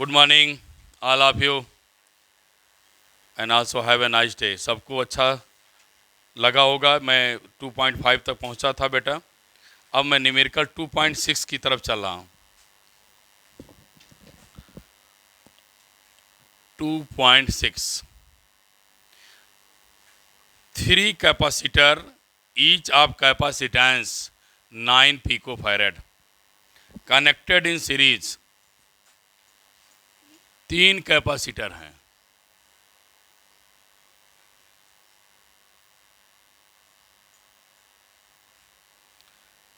Good morning all of you and also have a nice day. सबको अच्छा लगा होगा। मैं 2.5 तक पहुंचा था बेटा। अब मैं न्यूमेरिकल 2.6 की तरफ चल रहा हूं। 2.6 3 capacitor each of capacitance 9 picofarad connected in series. 3 capacitor हैं।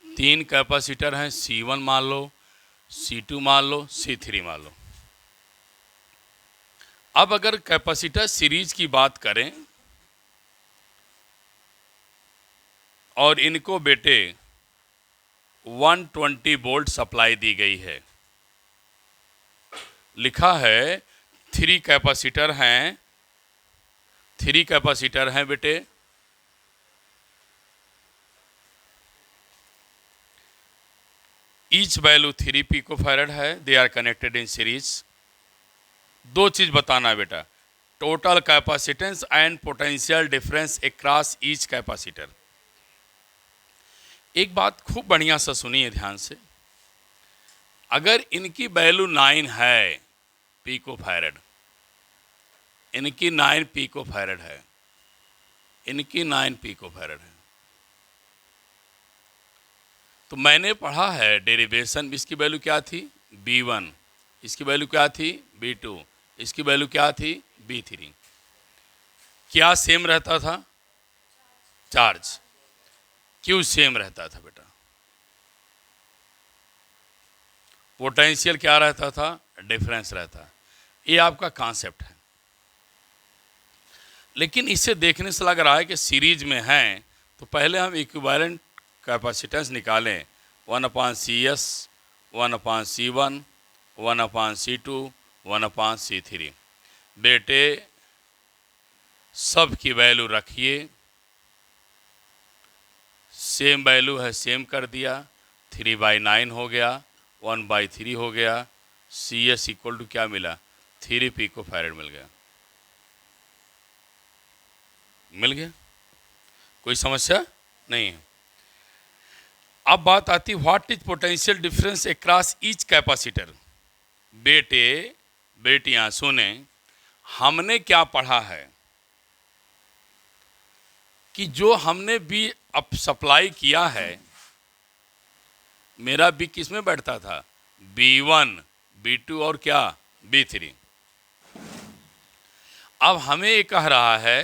तीन कैपेसिटर हैं। C1 मान लो, C2 मान लो, C3 मान लो। अब अगर कैपेसिटर सीरीज की बात करें और इनको बेटे 120 वोल्ट सप्लाई दी गई है। लिखा है 3 कैपेसिटर हैं। 3 कैपेसिटर हैं बेटे। ईच वैल्यू 3 पिकोफैरेड है। They are connected in series. दो चीज बताना बेटा, total capacitance and potential difference across each capacitor. एक बात खूब बढ़िया से सुनिए ध्यान से। अगर इनकी वैल्यू 9 है पिकोफैरेड, इनकी 9 पिकोफैरेड है, इनकी 9 पिकोफैरेड है, तो मैंने पढ़ा है डेरिवेशन। इसकी वैल्यू क्या थी? B1। इसकी वैल्यू क्या थी? B2। इसकी वैल्यू क्या थी? B3। क्या सेम रहता था? चार्ज। क्यों सेम रहता था बेटा? पोटेंशियल क्या रहता था? डिफरेंस रहता। ये आपका कॉन्सेप्ट है। लेकिन इसे देखने से लग रहा है कि सीरीज में हैं, तो पहले हम इक्विवेलेंट कैपेसिटेंस निकालें। 1/CS, 1/C1, 1/C2, 1/C3। बेटे सब की वैल्यू रखिए। सेम वैल्यू है, सेम कर दिया। 3/9 हो गया, 1/3 हो गया। CS इक्वल टू क्या मिला? 3 पिकोफैरेड मिल गया। मिल गया, कोई समस्या नहीं है। अब बात आती what is potential difference across each capacitor. बेटे बेटियां सुने, हमने क्या पढ़ा है कि जो हमने भी अब सप्लाई किया है, मेरा बी किस में बैठता था? B1, B2 और क्या? B3। अब हमें ये कह रहा है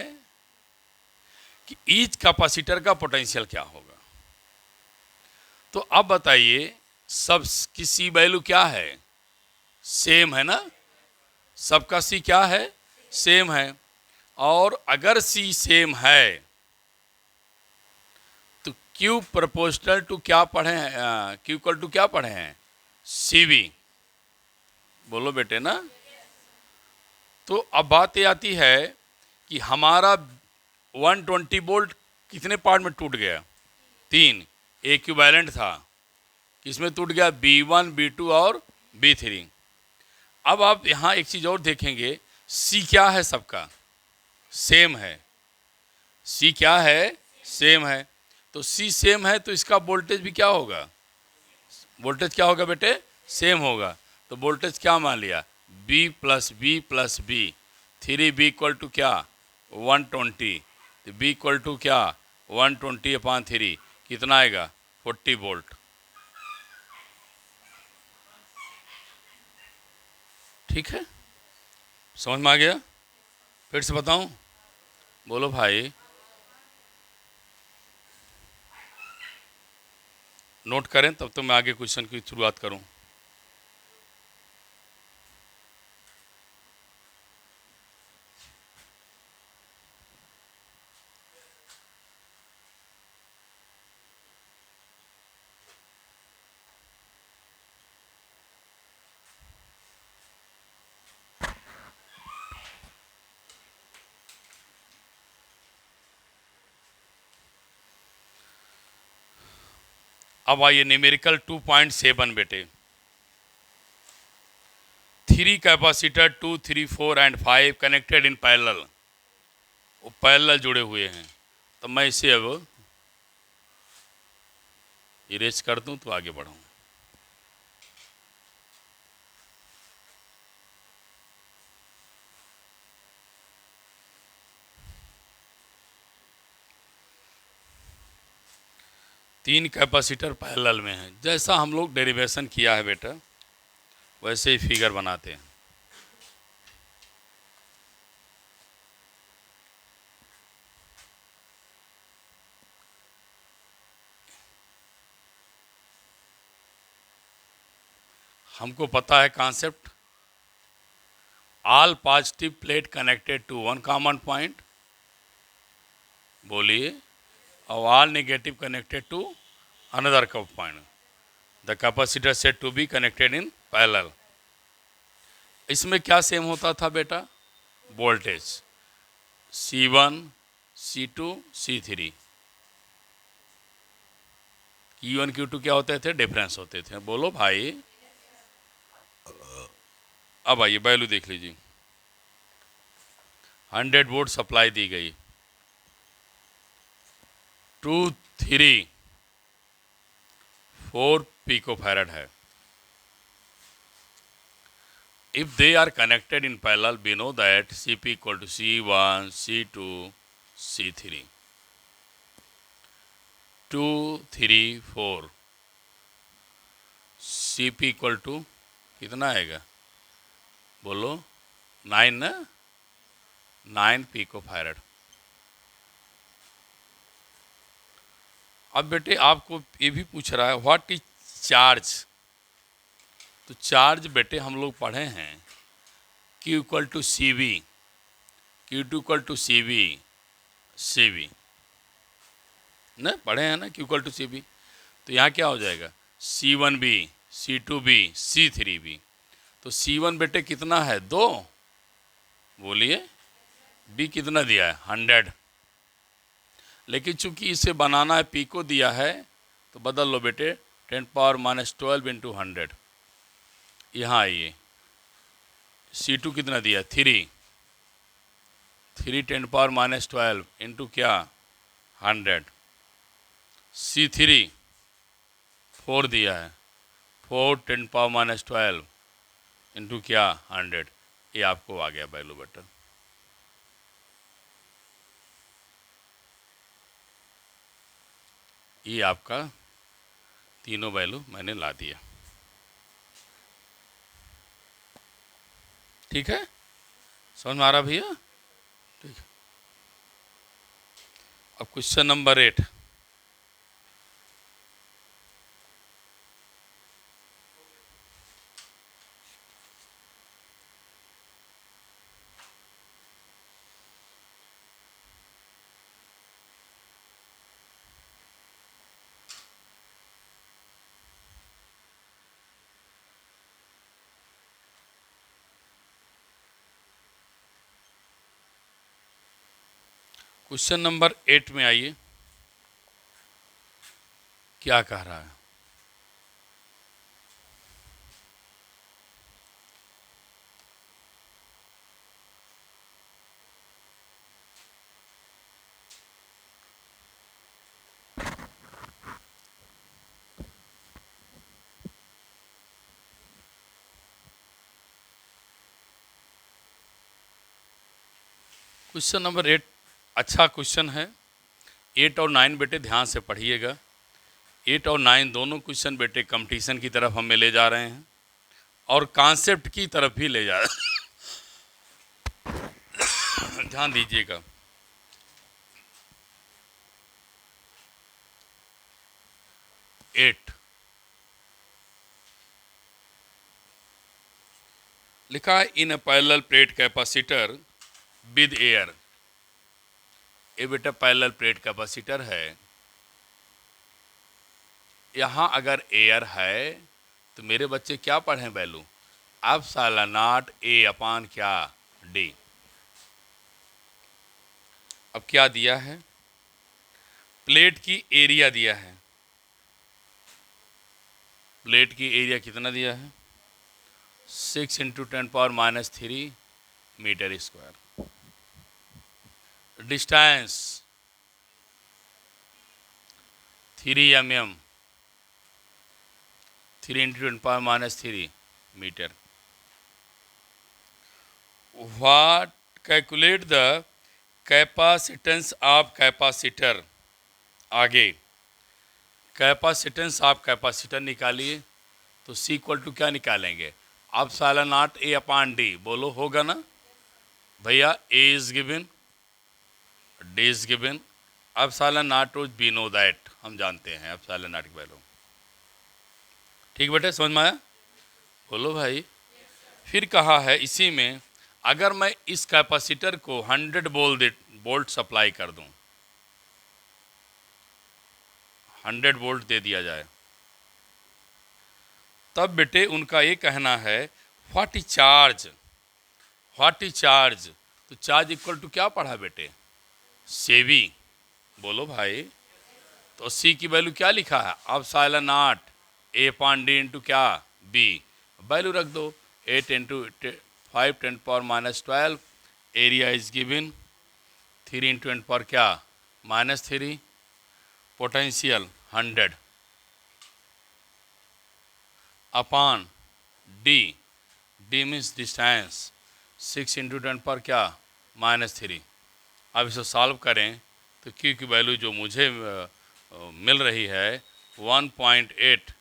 कि ईच कैपेसिटर का पोटेंशियल क्या होगा। तो अब बताइए, सब की सी वैल्यू क्या है? सेम है ना? सबका सी क्या है? सेम है। और अगर सी सेम है तो क्यू प्रोपोर्शनल टू क्या पढ़े हैं? क्यू इक्वल टू क्या पढ़े हैं? CV। बोलो बेटे ना। तो अब बात ये आती है कि हमारा 120 वोल्ट कितने पार्ट में टूट गया? 3। इक्विवेलेंट था, किसमें टूट गया? B1, B2 और B3। अब आप यहाँ एक चीज और देखेंगे, C क्या है? सबका सेम है। C क्या है? सेम है। तो C सेम है तो इसका वोल्टेज भी क्या होगा? वोल्टेज क्या होगा बेटे? सेम होगा। तो वोल्टेज क्या मान लिया? B plus B plus B। 3B equal to क्या? 120। तो B इक्वल टू क्या? 120/3। कितना आएगा? 40 वोल्ट। ठीक है, समझ में आ गया? फिर से बताऊं? बोलो भाई। नोट करें तब तो मैं आगे क्वेश्चन की शुरुआत करूं। अब आइए न्यूमेरिकल 2.7 बेटे। 3 capacitor 2, 3, 4 and 5 connected in parallel, वो पैरेलल जुड़े हुए हैं। तो मैं इसे अब इरेज कर दूं तो आगे बढ़ूं। तीन कैपेसिटर पैरेलल में है। जैसा हम लोग डेरिवेशन किया है बेटा, वैसे ही फिगर बनाते हैं। हमको पता है concept, all positive plate connected to one common point, बोलिए, और all negative connected to another point, the capacitor set to be connected in parallel. इसमें क्या सेम होता था बेटा? Voltage C1, C2, C3, Q1 Q2 क्या होते थे? डिफरेंस होते थे। बोलो भाई। अब आइए वैल्यू देख लीजिए। 100 वोल्ट सप्लाई दी गई, 2, 3, 4 पिकोफैरड है। If they are connected in parallel, we know that Cp equal to C1, C2, C3, 2, 3, 4, Cp equal to कितना आएगा? बोलो 9 ना, 9 पिकोफैरड। अब बेटे आपको ये भी पूछ रहा है व्हाट इज चार्ज। तो चार्ज बेटे हम लोग पढ़े हैं Q equal to C V, Q2 equal to C V ना, पढ़े हैं ना, Q equal to C V. तो यहाँ क्या हो जाएगा? C1B, C2B, C3B। तो C1 बेटे कितना है? 2, बोलिए। B कितना दिया है? 100। लेकिन चूंकि इसे बनाना है, P को दिया है, तो बदल लो बेटे, 10⁻12 इंटू 100। यहाँ आइए, C2 कितना दिया? 3, 10⁻12 इंटू क्या? 100। C3 4 दिया है, 4 10⁻12 इंटू क्या? 100। ये आपको आ गया वैल्यू बेटा। ये आपका तीनों वैल्यू मैंने ला दिया। ठीक है, समझ में आ रहा भैया? ठीक है। अब क्वेश्चन नंबर 8। क्वेश्चन नंबर 8 में आइए, क्या कह रहा है? क्वेश्चन नंबर 8 अच्छा क्वेश्चन है। 8 और 9 बेटे ध्यान से पढ़िएगा। 8 और 9 दोनों क्वेश्चन बेटे कंपटीशन की तरफ हमें ले जा रहे हैं और कॉन्सेप्ट की तरफ भी ले जा रहे हैं। ध्यान दीजिएगा। एट लिखा है in a parallel plate capacitor with air. ये बेटा पैरेलल प्लेट कैपेसिटर है। यहाँ अगर एयर है तो मेरे बच्चे क्या पढ़ें वैल्यू? एप्सिलॉन नॉट ए अपान क्या? डी। अब क्या दिया है? प्लेट की एरिया दिया है। प्लेट की एरिया कितना दिया है? 6 into 10⁻³ metre square. Distance 3 mm, 3 into 10⁻³ metre. What calculate the capacitance of capacitor। आगे कैपेसिटेंस ऑफ कैपेसिटर निकालिए तो C इक्वल टू क्या निकालेंगे? Epsilon naught A upon D। बोलो होगा ना भैया? A is given, D is given, epsilon naught we know that, हम जानते हैं एप्सिलॉन नॉट की वैल्यू। ठीक बेटे, समझ में आया? बोलो भाई। फिर कहा है इसी में, अगर मैं इस कैपेसिटर को 100 वोल्ट सप्लाई कर दूं, 100 वोल्ट दे दिया जाए, तब बेटे उनका ये कहना है what is charge, what is charge. तो चार्ज इक्वल टू क्या पढ़ा बेटे? सेवी। बोलो भाई। तो सी की वैल्यू क्या लिखा है? Epsilon naught A upon D into क्या? B। वैल्यू रख दो 8 into 5 10⁻12। Area is given 3 into 10 पर क्या? -3। Potential 100 upon D, D means distance, 6 into 10 पर क्या? -3। अब इसे सॉल्व करें तो Q की वैल्यू जो मुझे मिल रही है 1.8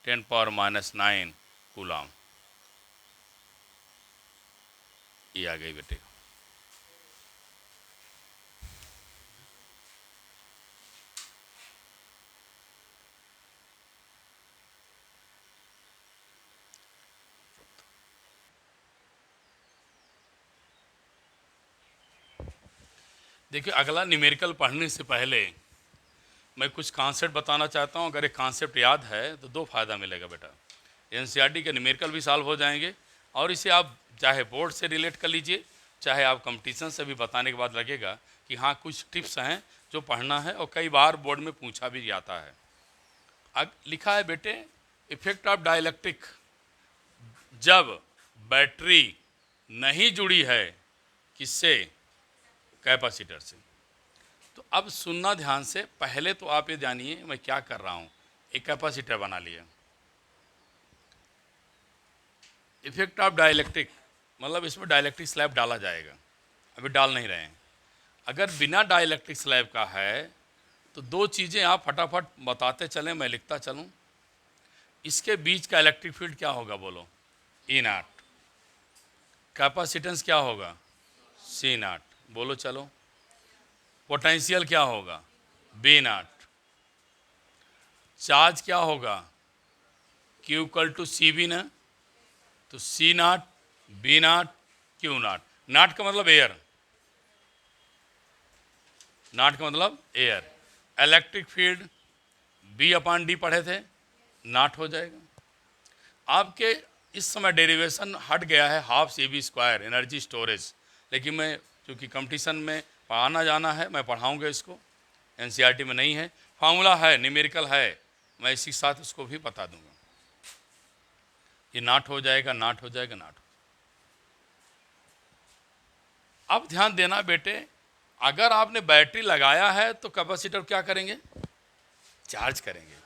10⁻⁹ कूलम। ये आ गई बेटे। देखिए, अगला न्यूमेरिकल पढ़ने से पहले मैं कुछ कॉन्सेप्ट बताना चाहता हूँ। अगर एक कॉन्सेप्ट याद है तो दो फायदा मिलेगा बेटा। एनसीईआरटी के न्यूमेरिकल भी सॉल्व हो जाएंगे और इसे आप चाहे बोर्ड से रिलेट कर लीजिए, चाहे आप कंपटीशन से भी बताने के बाद लगेगा कि हाँ कुछ टिप्स हैं जो पढ़ना है और कई बार बोर्ड में पूछा भी जाता है। अब लिखा है बेटे इफेक्ट ऑफ डाइलेक्ट्रिक, जब बैटरी नहीं जुड़ी है किससे? कैपेसिटर से। तो अब सुनना ध्यान से। पहले तो आप ये जानिए मैं क्या कर रहा हूँ। एक कैपेसिटर बना लिया। इफेक्ट ऑफ डाइलेक्ट्रिक मतलब इसमें डाइलेक्ट्रिक स्लैब डाला जाएगा, अभी डाल नहीं रहे हैं। अगर बिना डाइलेक्ट्रिक स्लैब का है तो दो चीज़ें आप फटाफट बताते चलें, मैं लिखता चलूँ। इसके बीच का इलेक्ट्रिक फील्ड क्या होगा? बोलो E0। कैपेसिटेंस क्या होगा? C0। बोलो चलो। पोटेंशियल क्या होगा? B0। चार्ज क्या होगा? Q इक्वल टू CV ना, तो C0 B0 Q0। नॉट का मतलब एयर, नॉट का मतलब air. Electric field B upon D पढ़े थे, नॉट हो जाएगा। आपके इस समय डेरिवेशन हट गया है ½ CV² एनर्जी स्टोरेज, लेकिन मैं चूँकि कंपटीशन में आना जाना है मैं पढ़ाऊँगा इसको। एनसीईआरटी में नहीं है, फार्मूला है, न्यूमेरिकल है, मैं इसी के साथ उसको भी बता दूंगा। ये नॉट हो जाएगा, नॉट हो जाएगा, नॉट। अब ध्यान देना बेटे, अगर आपने बैटरी लगाया है तो कैपेसिटर क्या करेंगे? चार्ज करेंगे।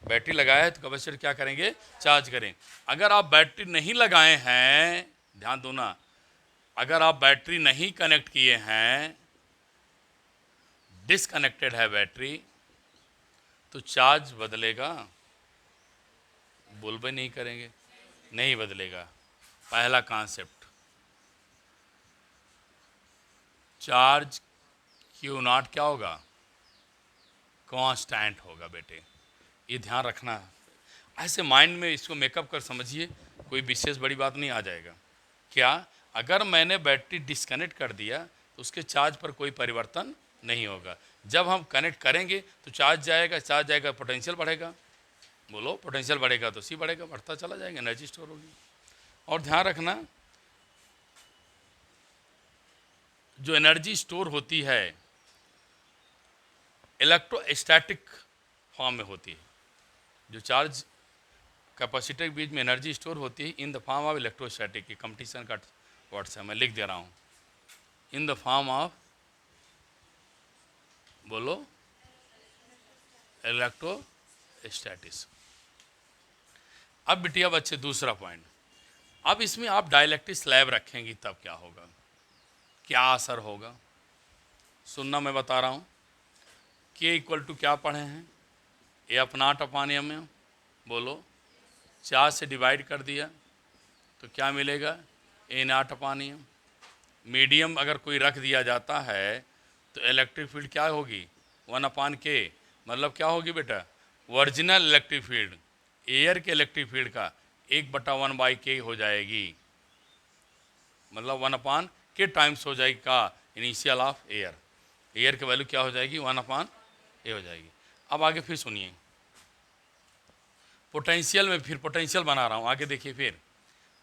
बैटरी लगाया है तो कैपेसिटर क्या करेंगे? चार्ज करेंगे। अगर आप बैटरी नहीं लगाए हैं, ध्यान दो ना, अगर आप बैटरी नहीं कनेक्ट किए हैं, डिसकनेक्टेड है बैटरी, तो चार्ज बदलेगा? बोलबे नहीं करेंगे, नहीं बदलेगा। पहला कॉन्सेप्ट, चार्ज Q0 क्या होगा? कांस्टेंट होगा बेटे, ये ध्यान रखना है। ऐसे माइंड में इसको मेकअप कर समझिए, कोई विशेष बड़ी बात नहीं आ जाएगा। क्या? अगर मैंने बैटरी डिस्कनेक्ट कर दिया तो उसके चार्ज पर कोई परिवर्तन नहीं होगा। जब हम कनेक्ट करेंगे तो चार्ज जाएगा, चार्ज जाएगा पोटेंशियल बढ़ेगा। बोलो पोटेंशियल बढ़ेगा तो C बढ़ेगा, बढ़ता चला जाएगा, एनर्जी स्टोर होगी। और ध्यान रखना, जो एनर्जी स्टोर होती है इलेक्ट्रोस्टैटिक फॉर्म में होती है। जो चार्ज कैपेसिटर के बीच में एनर्जी स्टोर होती है in the form of electrostatic, की कंपटीशन का वर्ड्स है, मैं लिख दे रहा हूँ, इन द फॉर्म ऑफ, बोलो, इलेक्ट्रोस्टैटिक्स। अब बिटिया बच्चे दूसरा पॉइंट, अब इसमें आप डाइलेक्ट्रिक स्लैब रखेंगी तब क्या होगा, क्या असर होगा, सुनना मैं बता रहा हूँ। के इक्वल टू क्या पढ़े हैं, ए अपनाट अपान एम में, बोलो, 4 से डिवाइड कर दिया तो क्या मिलेगा, ए नाट अपान एम। मीडियम अगर कोई रख दिया जाता है तो इलेक्ट्रिक फील्ड क्या होगी, 1 अपान के, मतलब क्या होगी बेटा, ओरिजिनल इलेक्ट्रिक फील्ड एयर के इलेक्ट्रिक फील्ड का 1/1/k हो जाएगी, मतलब 1 अपान के टाइम्स हो जाएगी का इनिशियल ऑफ एयर, एयर की वैल्यू क्या हो जाएगी, 1 अपान ए हो जाएगी। अब आगे फिर सुनिए, पोटेंशियल में फिर पोटेंशियल बना रहा हूँ, आगे देखिए, फिर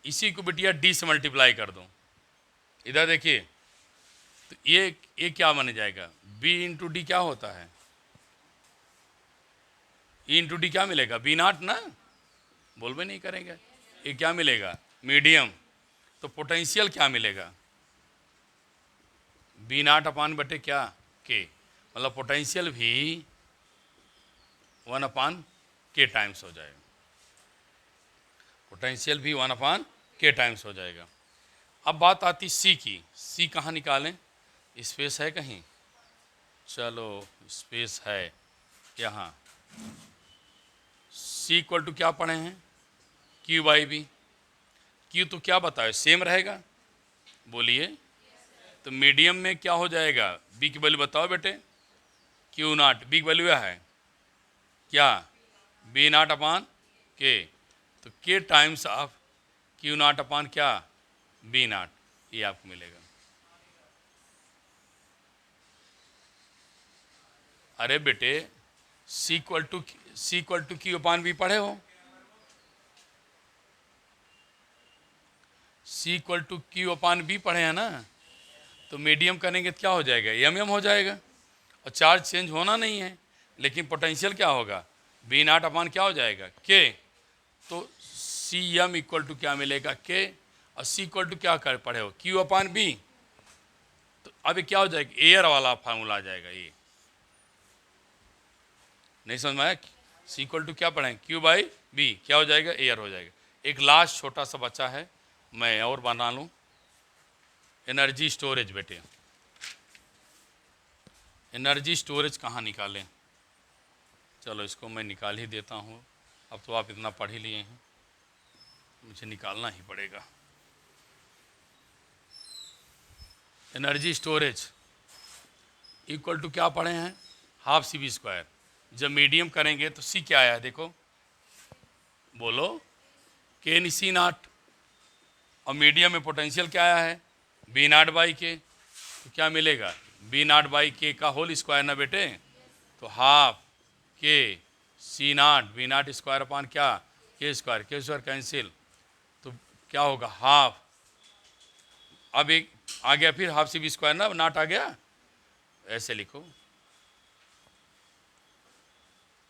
इसी को बिटिया डी से मल्टीप्लाई कर दो, इधर देखिए, तो ये क्या बन जाएगा, बी इंटू डी क्या होता है, ई इंटू डी क्या मिलेगा, बी नाट ना, बोल भी नहीं करेंगे, ये क्या मिलेगा, मीडियम, तो पोटेंशियल क्या मिलेगा, बी नाट अपान बटे क्या, के, मतलब पोटेंशियल भी 1 अपान के टाइम्स हो जाएगा, पोटेंशियल भी 1 अपान के टाइम्स हो जाएगा। अब बात आती सी की, सी कहाँ निकालें, स्पेस है कहीं, चलो स्पेस है यहाँ, सी इक्वल टू क्या पढ़े हैं, क्यू बाई बी, क्यू तो क्या बताए सेम रहेगा, बोलिए, तो मीडियम में क्या हो जाएगा, बी की वैल्यू बताओ बेटे, क्यू नाट, बी की वैल्यू क्या है, क्या, बी नाट अपान के, तो K times of Q naught upon क्या, बी नाट, ये आपको मिलेगा। अरे बेटे C equal to Q upon V पढ़े हो, C equal to Q upon V पढ़े हैं ना, तो मीडियम करेंगे तो क्या हो जाएगा, एम एम हो जाएगा, और चार्ज चेंज होना नहीं है, लेकिन पोटेंशियल क्या होगा, बी नाट अपान क्या हो जाएगा, के, तो सी एम इक्वल टू क्या मिलेगा, के, और सी इक्वल टू क्या कर पढ़े हो, क्यू अपान बी, तो अभी क्या हो जाएगा, एयर वाला फार्मूला आ जाएगा, ये नहीं समझ में आया, सी इक्वल टू क्या पढ़े, क्यू बाई बी, क्या हो जाएगा, एयर हो जाएगा। एक लास्ट छोटा सा बच्चा है, मैं और बना लूँ, एनर्जी स्टोरेज बेटे, एनर्जी स्टोरेज कहाँ निकालें, चलो इसको मैं निकाल ही देता हूँ, अब तो आप इतना पढ़ ही लिए हैं, मुझे निकालना ही पड़ेगा। एनर्जी स्टोरेज इक्वल टू क्या पढ़े हैं, हाफ सी बी स्क्वायर, जब मीडियम करेंगे तो सी क्या आया है, देखो, बोलो, के नी सी नाट, और मीडियम में पोटेंशियल क्या आया है, बी नाट बाई के, तो क्या मिलेगा, बी नाट बाई के का होल स्क्वायर ना बेटे, तो हाफ के सी नाट बी नाट स्क्वायर अपान क्या, के स्क्वायर कैंसिल, तो क्या होगा, हाफ, अब एक आ गया फिर हाफ सी बी स्क्वायर ना, नाट आ गया, ऐसे लिखो,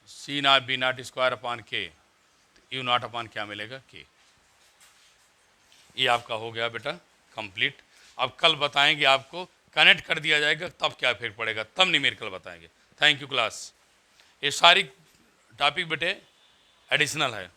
सी नाट बी नाट स्क्वायर अपान के, यू नाट अपान क्या मिलेगा, के। ये आपका हो गया बेटा कंप्लीट। अब कल बताएंगे आपको, कनेक्ट कर दिया जाएगा तब क्या इफेक्ट पड़ेगा, तब न्यूमेरिकल बताएंगे। Thank you class. ये सारी टॉपिक बेटे एडिशनल है।